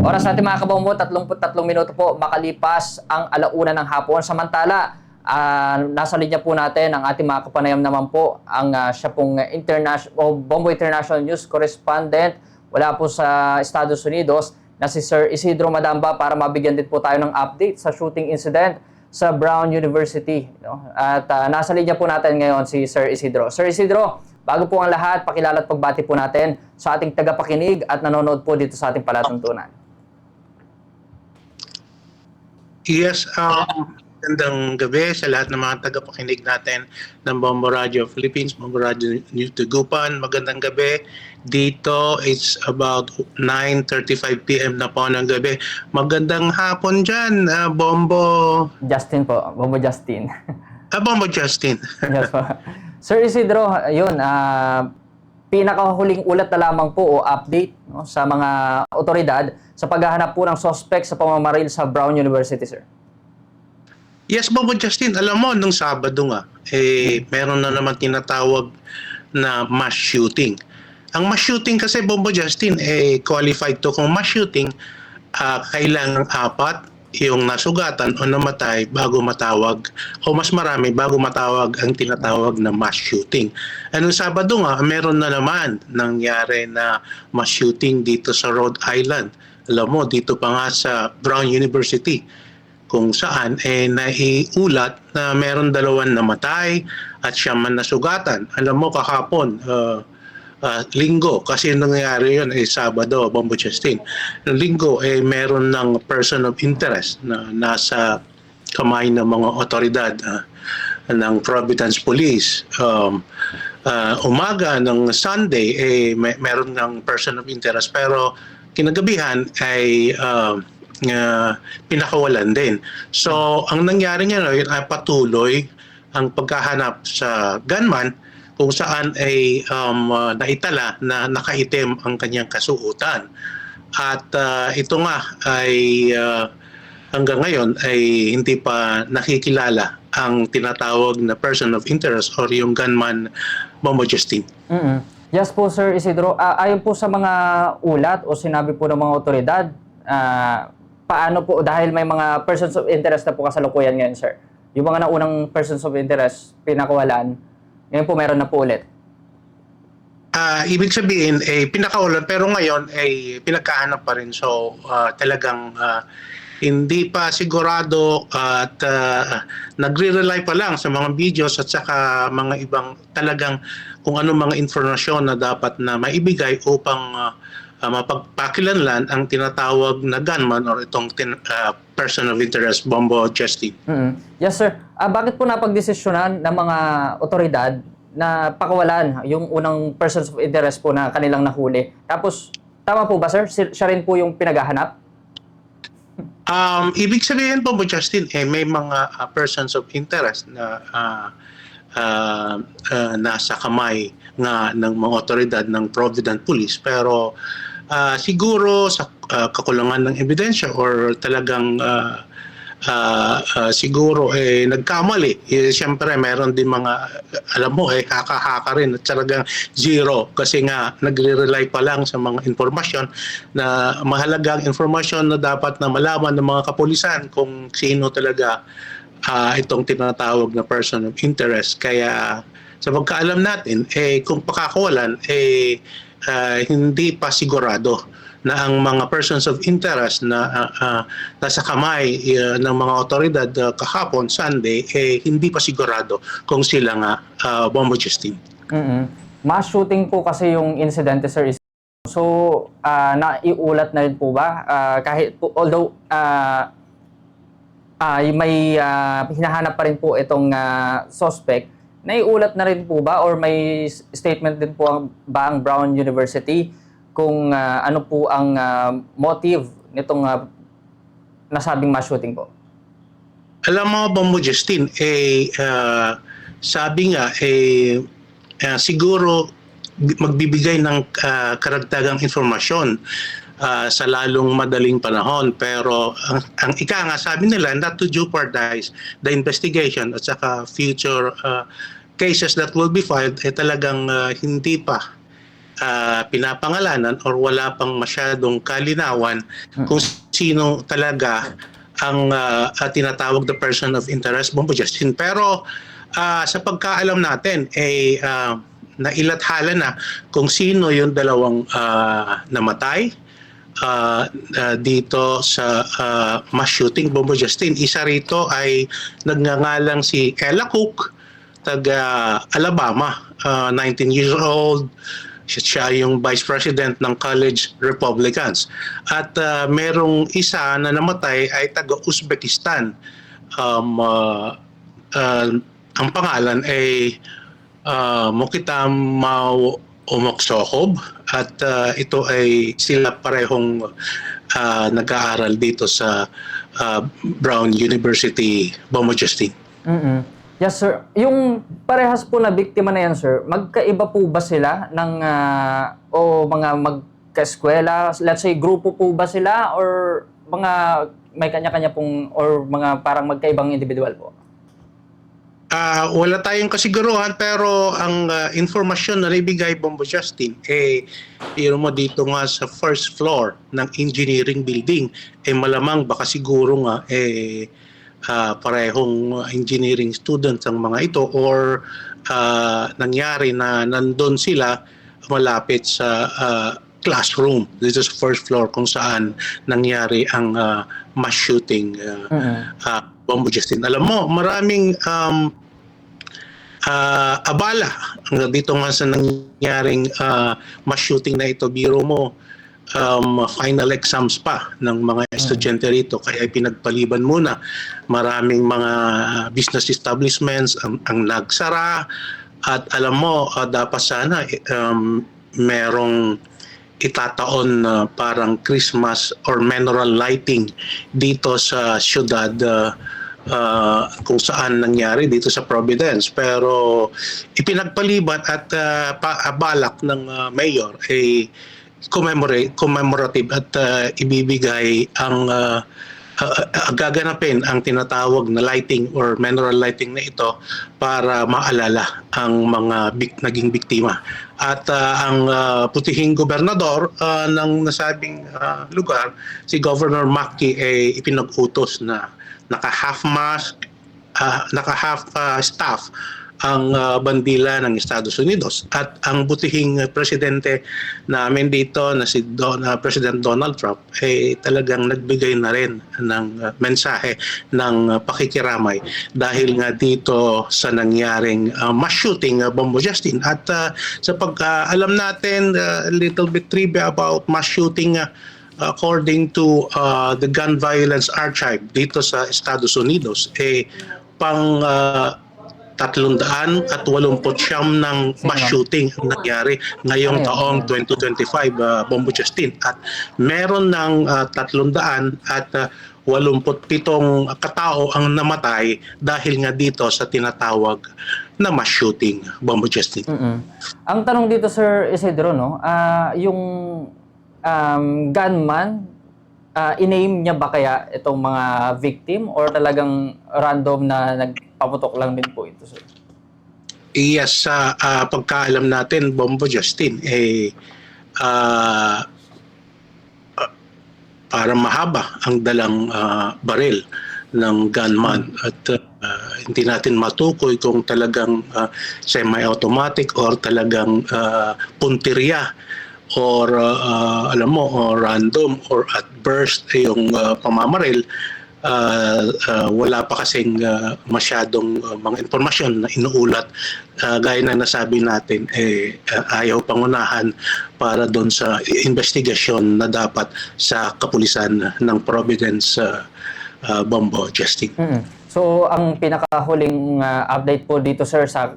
Oras natin mga kabombo, 33 minuto po makalipas ang alauna ng hapon. Samantala, nasa linya po natin ang ating mga kapanayam naman po, ang siya pong Bombo International News Correspondent wala po sa Estados Unidos na si Sir Isidro Madamba para mabigyan din po tayo ng update sa shooting incident sa Brown University. At nasa linya po natin ngayon si Sir Isidro. Sir Isidro, bago po ang lahat, pakilala at pagbati po natin sa ating tagapakinig at nanonood po dito sa ating palatuntunan. Yes, magandang gabi sa lahat ng mga tagapakinig natin ng Bombo Radio Philippines, Bombo Radio News Tugupan. Magandang gabi. Dito, it's about 9:35 p.m. na po ng gabi. Magandang hapon dyan, Bombo... Justin po, Bombo Justin. Bombo Justin. Yes po. Sir Isidro, yun, pinakahuling ulat na lamang po o update sa mga otoridad sa paghahanap po ng suspect sa pamamaril sa Brown University, sir. Yes, Bombo Justin, alam mo, nung Sabado nga, meron na naman tinatawag na mass shooting. Ang mass shooting kasi, Bombo Justin, qualified to kung mass shooting, kailangan 4 yung nasugatan o namatay bago matawag o mas marami bago matawag ang tinatawag na mass shooting. Anong Sabado nga, meron na naman nangyari na mass shooting dito sa Rhode Island. Alam mo, dito pa nga sa Brown University kung saan naiulat na meron 2 namatay at 7 nasugatan. Alam mo, kahapon, Linggo, kasi nangyari yun Sabado, Bombo Justin. Linggo, meron ng person of interest na nasa kamay ng mga otoridad ng Providence Police. Umaga ng Sunday, meron ng person of interest, pero kinagabihan ay pinakawalan din. So, ang nangyari ngayon ay patuloy ang paghahanap sa gunman kung saan ay naitala na nakaitim ang kanyang kasuotan. At ito nga ay hanggang ngayon ay hindi pa nakikilala ang tinatawag na person of interest or yung gunman, Bombo Justin. Yes po, Sir Isidro. Ayon po sa mga ulat o sinabi po ng mga otoridad, paano po, dahil may mga persons of interest na po kasalukuyan ngayon, sir. Yung mga naunang persons of interest, pinakawalan, ngayon po meron na po ulit. Ibig sabihin, pinakawalan, pero ngayon ay pinagkahanap pa rin. So, talagang hindi pa sigurado at nagre-rely pa lang sa mga videos at saka mga ibang talagang kung ano mga informasyon na dapat na maibigay upang mapagpakilanlan ang tinatawag na gunman or itong person of interest, Bombo Justin. Yes, sir. Bakit po napagdesisyonan ng mga otoridad na pakawalan yung unang persons of interest po na kanilang nahuli? Tapos, tama po ba, sir? Siya rin po yung pinaghahanap? Ibig sabihin, Bombo Justin, may mga persons of interest na nasa kamay nga ng mga otoridad ng Providence Police, pero siguro sa kakulangan ng ebidensya or talagang siguro nagkamali. Siyempre meron din mga, alam mo, haka-haka rin at talagang zero kasi nga nagre-rely pa lang sa mga informasyon na mahalagang informasyon na dapat na malaman ng mga kapulisan kung sino talaga itong tinatawag na person of interest. Kaya sa pagkaalam natin, kung pakakawalan, hindi pa sigurado na ang mga persons of interest na nasa kamay ng mga otoridad kahapon, Sunday, hindi pa sigurado kung sila nga Bombo Justin. Mass shooting po kasi yung incident, sir. So, naiulat na rin po ba? Kahit po, although may hinahanap pa rin po itong suspect, naiulat na rin po ba or may statement din po ba ang Brown University kung ano po ang motive nitong nasabing mass shooting po? Alam mo, Bombo Justin, sabi nga, siguro magbibigay ng karagdagang informasyon sa lalong madaling panahon. Pero ang ika nga, sabi nila, not to jeopardize the investigation at saka future cases that will be filed, talagang hindi pa pinapangalanan or wala pang masyadong kalinawan kung sino talaga ang tinatawag the person of interest, Bombo Justin. Pero sa pagkaalam natin, nailathala na kung sino yung dalawang namatay dito sa mass shooting, Bombo Justin. Isa rito ay nagngangalang si Ella Cook, taga Alabama, 19 years old. Siya yung Vice President ng College Republicans. At merong isa na namatay ay taga Uzbekistan. Ang pangalan ay Mokhtar Umoksokhov, at ito ay sila parehong nag-aaral dito sa Brown University, Bombo Justin. Yes, sir. Yung parehas po na biktima na yan, sir, magkaiba po ba sila ng o mga magkaeskwela? Let's say, grupo po ba sila or mga may kanya-kanya pong or mga parang magkaibang individual po? Wala tayong kasiguruhan, pero ang informasyon na naibigay, Bombo Justin, mo dito nga sa first floor ng engineering building, malamang baka siguro nga parehong engineering students ang mga ito, or nangyari na nandun sila malapit sa classroom. This is first floor kung saan nangyari ang mass shooting, Bombo Justin. Alam mo, maraming abala dito nga sa nangyaring mass shooting na ito. Biro mo, final exams pa ng mga estudyante rito, kaya pinagpaliban muna. Maraming mga business establishments ang nagsara, at alam mo, dapat sana merong itataon na parang Christmas or menorah lighting dito sa syudad kung saan nangyari dito sa Providence. Pero ipinagpaliban at balak ng mayor ay commemorative at ibibigay ang gaganapin ang tinatawag na lighting or menorah lighting na ito para maalala ang mga naging biktima. At ang putihing gobernador ng nasabing lugar, si Governor Mackey, ay ipinag-utos na naka-half mask, naka-half staff ang bandila ng Estados Unidos. At ang butihing presidente namin dito na si President Donald Trump ay talagang nagbigay na rin ng mensahe ng pakikiramay dahil nga dito sa nangyaring mass shooting, Bombo Justin. At sa pag-alam natin, a little bit trivia about mass shooting, according to the Gun Violence Archive dito sa Estados Unidos, pang 389 ng mass shooting ang nangyari ngayong taong 2025, Bombo Justin. At meron ng 387 katao ang namatay dahil nga dito sa tinatawag na mass shooting, Bombo Justin. Ang tanong dito, Sir Isidro, no, yung gunman, in-name niya ba kaya itong mga victim or talagang random na nagpaputok lang din po ito, sir? Yes, sa pagkaalam natin, Bombo Justin, para mahaba ang dalang baril ng gunman, at hindi natin matukoy kung talagang semi-automatic or talagang punteriya or alam mo, or random or at burst yung pamamaril. Wala pa kasing masyadong mga impormasyon na inuulat, gaya na nasabi natin, ayaw pangunahan para doon sa investigasyon na dapat sa kapulisan ng Providence, Bombo Justin. So ang pinakahuling update po dito, sir, sa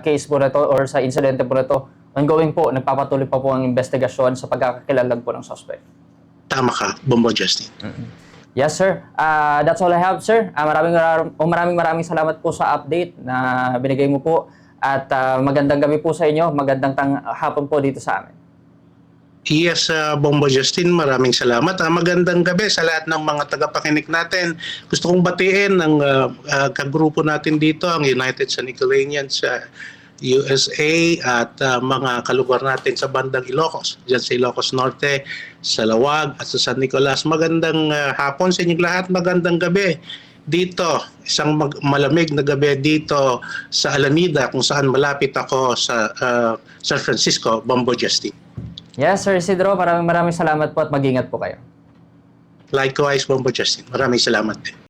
case po na to or sa insidente po na to, ongoing po, nagpapatuloy pa po ang investigasyon sa pagkakakilanlan po ng suspect. Tama ka, Bombo Justin. Yes, sir. That's all I have, sir. Maraming salamat po sa update na binigay mo po. At magandang gabi po sa inyo. Magandang hapon po dito sa amin. Yes, Bombo Justin, maraming salamat. Magandang gabi sa lahat ng mga tagapakinig natin. Gusto kong batiin ang kagrupo natin dito, ang United San Nicolaians USA at mga kalugar natin sa bandang Ilocos, dyan sa Ilocos Norte, sa Lawag at sa San Nicolas. Magandang hapon sa inyong lahat, magandang gabi dito, isang malamig na gabi dito sa Alameda kung saan malapit ako sa San Francisco, Bombo Justin. Yes, Sir Isidro, maraming salamat po at mag-ingat po kayo. Likewise, Bombo Justin. Maraming salamat din.